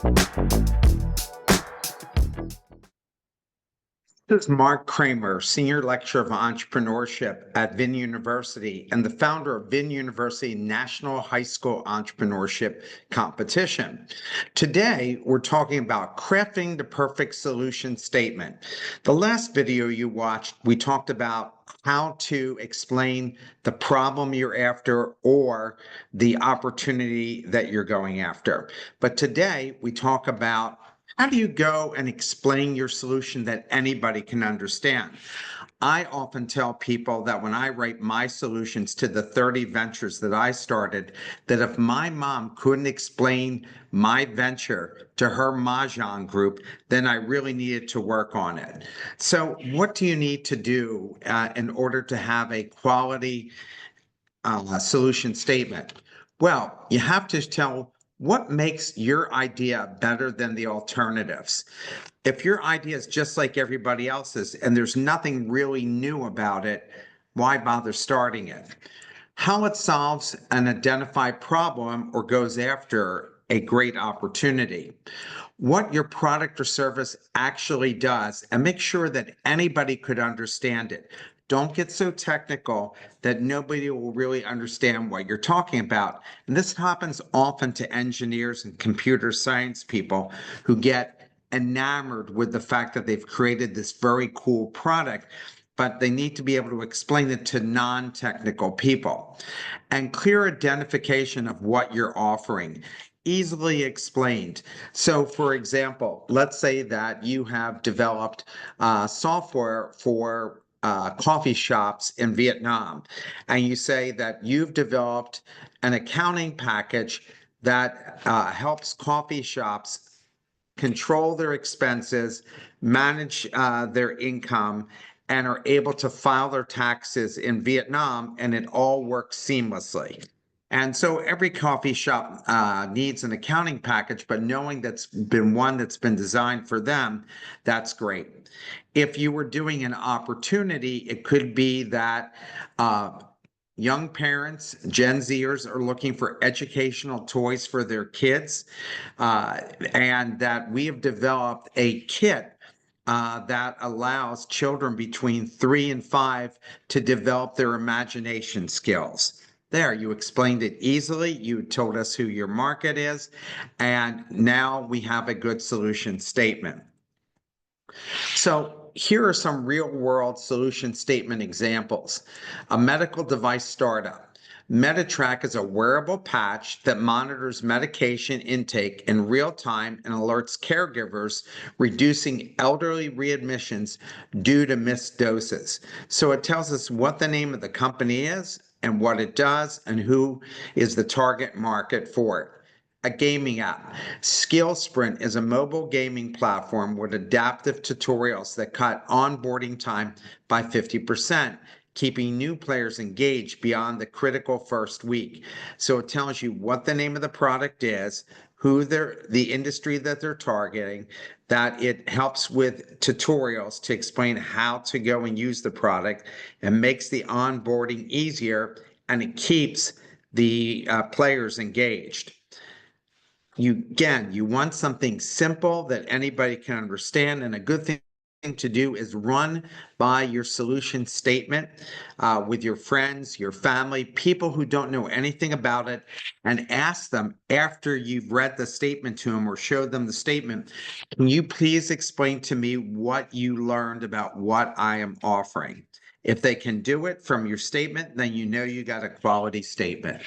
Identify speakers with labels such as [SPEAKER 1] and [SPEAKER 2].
[SPEAKER 1] This is Marc Kramer, Senior Lecturer of Entrepreneurship at VinUniversity and the founder of VinUniversity National High School Entrepreneurship Competition. Today, we're talking about crafting the perfect solution statement. The last video you watched, we talked about how to explain the problem you're after or the opportunity that you're going after. But today, we talk about how do you go and explain your solution that anybody can understand? I often tell people that when I write my solutions to the 30 ventures that I started, that if my mom couldn't explain my venture to her Mahjong group, then I really needed to work on it. So what do you need to do in order to have a quality solution statement? Well, you have to tell what makes your idea better than the alternatives. If your idea is just like everybody else's and there's nothing really new about it, why bother starting it? How it solves an identified problem or goes after a great opportunity. What your product or service actually does, and make sure that anybody could understand it. Don't get so technical that nobody will really understand what you're talking about. And this happens often to engineers and computer science people who get enamored with the fact that they've created this very cool product, but they need to be able to explain it to non-technical people. And clear identification of what you're offering. Easily explained. So for example, let's say that you have developed software for coffee shops in Vietnam, and you say that you've developed an accounting package that helps coffee shops control their expenses, manage their income, and are able to file their taxes in Vietnam, and it all works seamlessly. And so every coffee shop needs an accounting package, but knowing that's been one that's been designed for them, that's great. If you were doing an opportunity, it could be that young parents, Gen Zers, are looking for educational toys for their kids, and that we have developed a kit that allows children between 3 and 5 to develop their imagination skills. There, you explained it easily. You told us who your market is, and now we have a good solution statement. So here are some real-world solution statement examples. A medical device startup. MediTrack is a wearable patch that monitors medication intake in real time and alerts caregivers, reducing elderly readmissions due to missed doses. So it tells us what the name of the company is and what it does and who is the target market for it. A gaming app. Skill Sprint is a mobile gaming platform with adaptive tutorials that cut onboarding time by 50%, keeping new players engaged beyond the critical first week. So it tells you what the name of the product is, who the industry that they're targeting, that it helps with tutorials to explain how to go and use the product and makes the onboarding easier, and it keeps the players engaged. You want something simple that anybody can understand, and a good thing to do is run by your solution statement with your friends, your family, people who don't know anything about it, and ask them after you've read the statement to them or showed them the statement, can you please explain to me what you learned about what I am offering? If they can do it from your statement, then you know you got a quality statement.